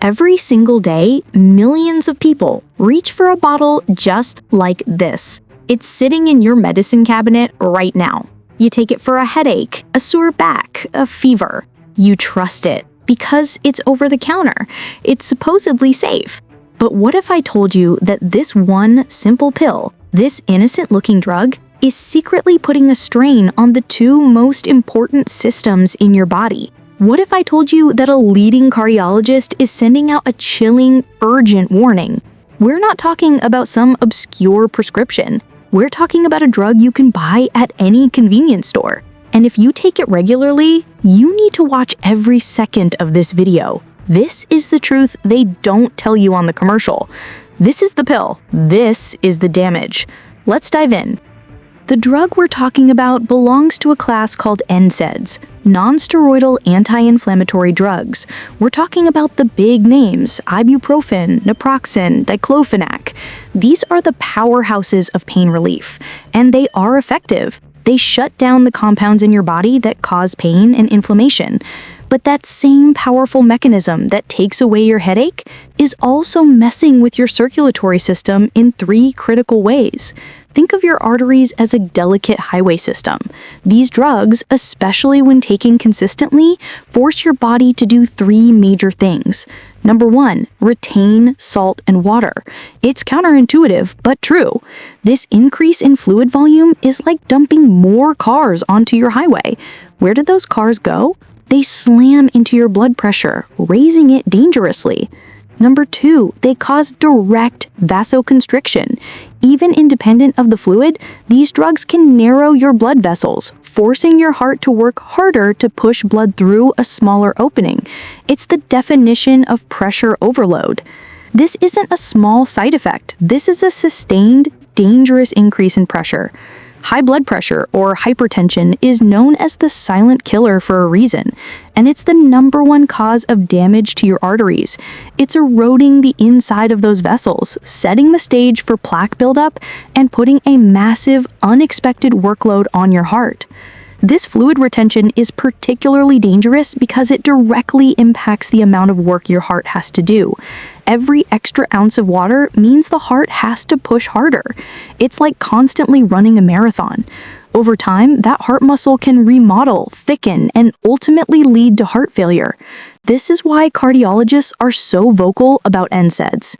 Every single day, millions of people reach for a bottle just like this. It's sitting in your medicine cabinet right now. You take it for a headache, a sore back, a fever. You trust it because it's over the counter. It's supposedly safe. But what if I told you that this one simple pill, this innocent-looking drug, is secretly putting a strain on the two most important systems in your body? What if I told you that a leading cardiologist is sending out a chilling, urgent warning? We're not talking about some obscure prescription. We're talking about a drug you can buy at any convenience store. And if you take it regularly, you need to watch every second of this video. This is the truth they don't tell you on the commercial. This is the pill. This is the damage. Let's dive in. The drug we're talking about belongs to a class called NSAIDs, non-steroidal anti-inflammatory drugs. We're talking about the big names, Ibuprofen, Naproxen, diclofenac. These are the powerhouses of pain relief, and they are effective. They shut down the compounds in your body that cause pain and inflammation. But that same powerful mechanism that takes away your headache is also messing with your circulatory system in 3 critical ways. Think of your arteries as a delicate highway system. These drugs, especially when taken consistently, force your body to do 3 major things. Number 1, retain salt and water. It's counterintuitive, but true. This increase in fluid volume is like dumping more cars onto your highway. Where did those cars go? They slam into your blood pressure, raising it dangerously. Number 2, they cause direct vasoconstriction. Even independent of the fluid, these drugs can narrow your blood vessels, forcing your heart to work harder to push blood through a smaller opening. It's the definition of pressure overload. This isn't a small side effect. This is a sustained, dangerous increase in pressure. High blood pressure, or hypertension, is known as the silent killer for a reason, and it's the #1 cause of damage to your arteries. It's eroding the inside of those vessels, setting the stage for plaque buildup, and putting a massive, unexpected workload on your heart. This fluid retention is particularly dangerous because it directly impacts the amount of work your heart has to do. Every extra ounce of water means the heart has to push harder. It's like constantly running a marathon. Over time, that heart muscle can remodel, thicken, and ultimately lead to heart failure. This is why cardiologists are so vocal about NSAIDs.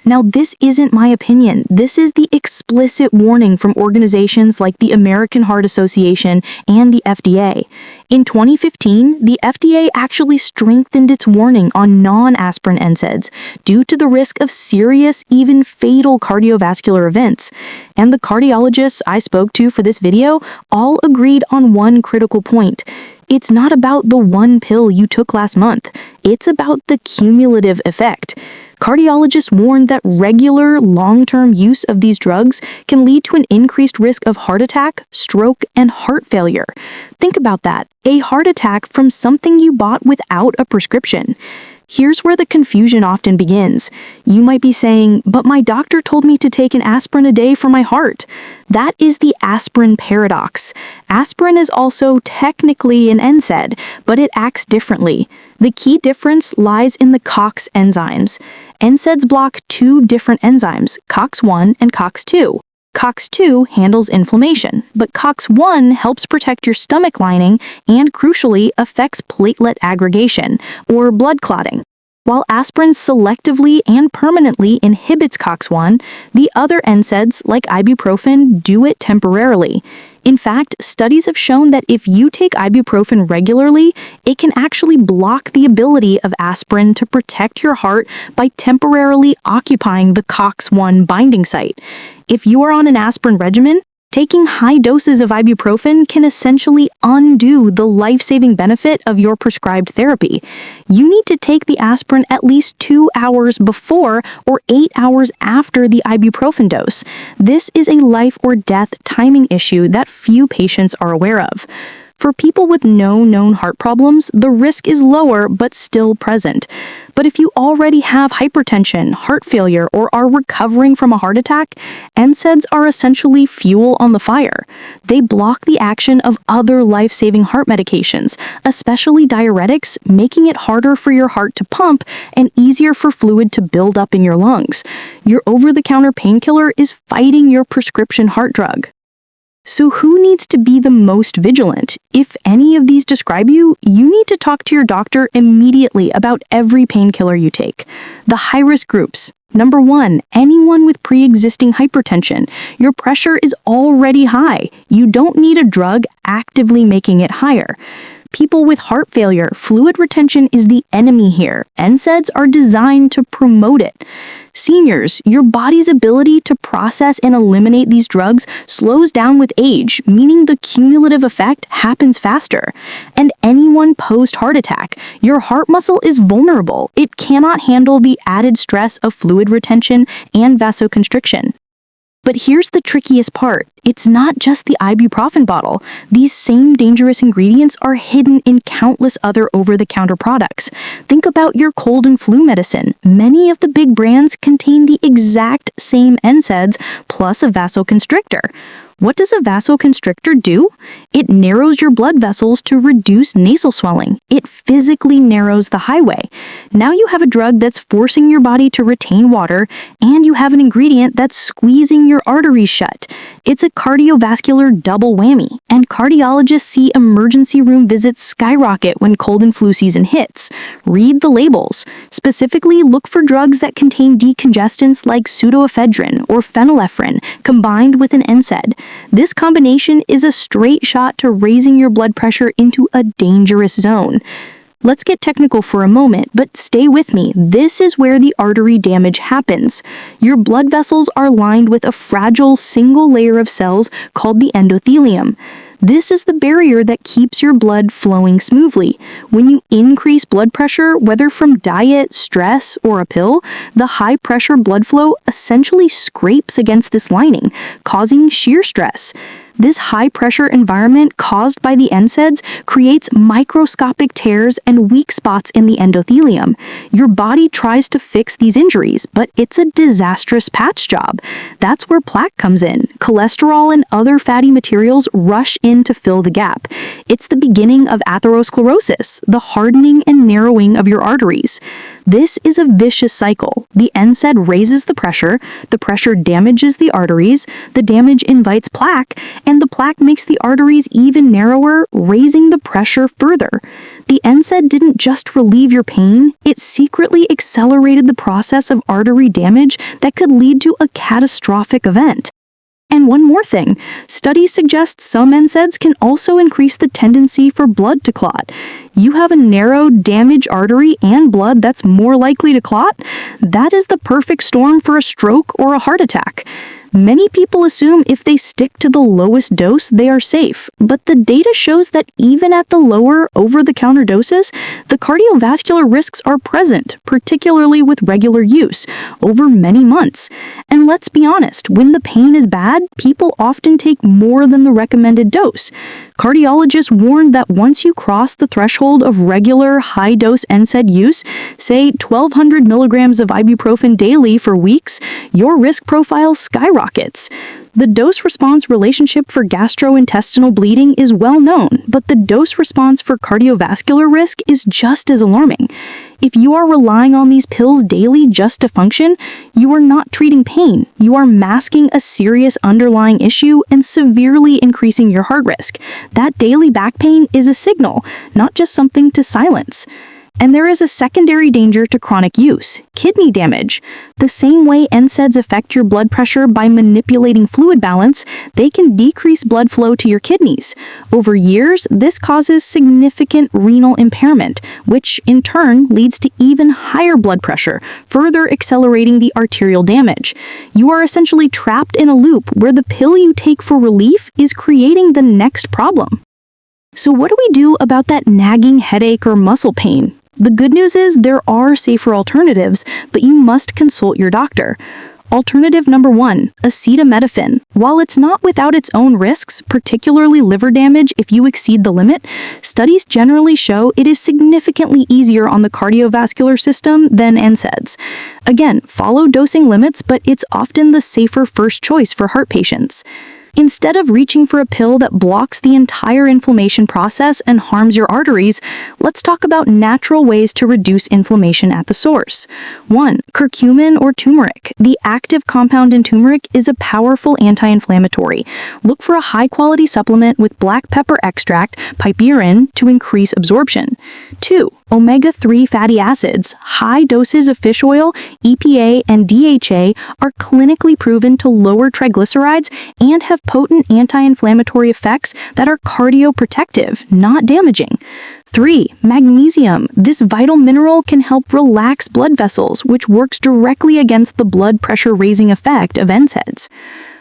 Now, this isn't my opinion. This is the explicit warning from organizations like the American Heart Association and the FDA. In 2015, the FDA actually strengthened its warning on non-aspirin NSAIDs due to the risk of serious, even fatal cardiovascular events. And the cardiologists I spoke to for this video all agreed on one critical point. It's not about the one pill you took last month. It's about the cumulative effect. Cardiologists warn that regular, long-term use of these drugs can lead to an increased risk of heart attack, stroke, and heart failure. Think about that, a heart attack from something you bought without a prescription. Here's where the confusion often begins. You might be saying, but my doctor told me to take an aspirin a day for my heart. That is the aspirin paradox. Aspirin is also technically an NSAID, but it acts differently. The key difference lies in the COX enzymes. NSAIDs block 2 different enzymes, COX-1 and COX-2. COX-2 handles inflammation, but COX-1 helps protect your stomach lining and, crucially, affects platelet aggregation, or blood clotting. While aspirin selectively and permanently inhibits COX-1, the other NSAIDs, like ibuprofen, do it temporarily. In fact, studies have shown that if you take ibuprofen regularly, it can actually block the ability of aspirin to protect your heart by temporarily occupying the COX-1 binding site. If you are on an aspirin regimen, taking high doses of ibuprofen can essentially undo the life-saving benefit of your prescribed therapy. You need to take the aspirin at least 2 hours before or 8 hours after the ibuprofen dose. This is a life or death timing issue that few patients are aware of. For people with no known heart problems, the risk is lower but still present. But if you already have hypertension, heart failure, or are recovering from a heart attack, NSAIDs are essentially fuel on the fire. They block the action of other life-saving heart medications, especially diuretics, making it harder for your heart to pump and easier for fluid to build up in your lungs. Your over-the-counter painkiller is fighting your prescription heart drug. So who needs to be the most vigilant? If any of these describe you, you need to talk to your doctor immediately about every painkiller you take. The high-risk groups. Number 1, anyone with pre-existing hypertension. Your pressure is already high. You don't need a drug actively making it higher. People with heart failure, fluid retention is the enemy here. NSAIDs are designed to promote it. Seniors, your body's ability to process and eliminate these drugs slows down with age, meaning the cumulative effect happens faster. And anyone post-heart attack, your heart muscle is vulnerable. It cannot handle the added stress of fluid retention and vasoconstriction. But here's the trickiest part. It's not just the ibuprofen bottle. These same dangerous ingredients are hidden in countless other over-the-counter products. Think about your cold and flu medicine. Many of the big brands contain the exact same NSAIDs plus a vasoconstrictor. What does a vasoconstrictor do? It narrows your blood vessels to reduce nasal swelling. It physically narrows the highway. Now you have a drug that's forcing your body to retain water, and you have an ingredient that's squeezing your arteries shut. It's a cardiovascular double whammy, and cardiologists see emergency room visits skyrocket when cold and flu season hits. Read the labels. Specifically, look for drugs that contain decongestants like pseudoephedrine or phenylephrine combined with an NSAID. This combination is a straight shot to raising your blood pressure into a dangerous zone. Let's get technical for a moment, but stay with me. This is where the artery damage happens. Your blood vessels are lined with a fragile single layer of cells called the endothelium. This is the barrier that keeps your blood flowing smoothly. When you increase blood pressure, whether from diet, stress, or a pill, the high-pressure blood flow essentially scrapes against this lining, causing shear stress. This high-pressure environment caused by the NSAIDs creates microscopic tears and weak spots in the endothelium. Your body tries to fix these injuries, but it's a disastrous patch job. That's where plaque comes in. Cholesterol and other fatty materials rush in to fill the gap. It's the beginning of atherosclerosis, the hardening and narrowing of your arteries. This is a vicious cycle. The NSAID raises the pressure damages the arteries, the damage invites plaque, and the plaque makes the arteries even narrower, raising the pressure further. The NSAID didn't just relieve your pain, it secretly accelerated the process of artery damage that could lead to a catastrophic event. And one more thing, studies suggest some NSAIDs can also increase the tendency for blood to clot. You have a narrowed, damaged artery and blood that's more likely to clot? That is the perfect storm for a stroke or a heart attack. Many people assume if they stick to the lowest dose, they are safe, but the data shows that even at the lower, over-the-counter doses, the cardiovascular risks are present, particularly with regular use, over many months. And let's be honest, when the pain is bad, people often take more than the recommended dose. Cardiologists warn that once you cross the threshold of regular high-dose NSAID use, say 1,200 milligrams of ibuprofen daily for weeks, your risk profile skyrockets. The dose-response relationship for gastrointestinal bleeding is well known, but the dose-response for cardiovascular risk is just as alarming. If you are relying on these pills daily just to function, you are not treating pain. You are masking a serious underlying issue and severely increasing your heart risk. That daily back pain is a signal, not just something to silence. And there is a secondary danger to chronic use, kidney damage. The same way NSAIDs affect your blood pressure by manipulating fluid balance, they can decrease blood flow to your kidneys. Over years, this causes significant renal impairment, which in turn leads to even higher blood pressure, further accelerating the arterial damage. You are essentially trapped in a loop where the pill you take for relief is creating the next problem. So what do we do about that nagging headache or muscle pain? The good news is there are safer alternatives, but you must consult your doctor. Alternative number 1, acetaminophen. While it's not without its own risks, particularly liver damage if you exceed the limit, studies generally show it is significantly easier on the cardiovascular system than NSAIDs. Again, follow dosing limits, but it's often the safer first choice for heart patients. Instead of reaching for a pill that blocks the entire inflammation process and harms your arteries, let's talk about natural ways to reduce inflammation at the source. 1. Curcumin or turmeric. The active compound in turmeric is a powerful anti-inflammatory. Look for a high-quality supplement with black pepper extract, piperine, to increase absorption. 2. Omega-3 fatty acids. High doses of fish oil, EPA, and DHA are clinically proven to lower triglycerides and have potent anti-inflammatory effects that are cardioprotective, not damaging. 3. Magnesium. This vital mineral can help relax blood vessels, which works directly against the blood pressure-raising effect of NSAIDs.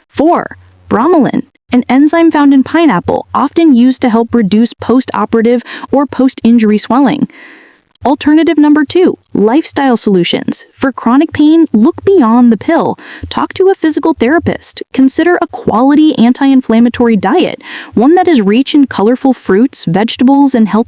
4. Bromelain. An enzyme found in pineapple, often used to help reduce post-operative or post-injury swelling. Alternative number 2, lifestyle solutions. For chronic pain, look beyond the pill. Talk to a physical therapist. Consider a quality anti-inflammatory diet, one that is rich in colorful fruits, vegetables, and healthy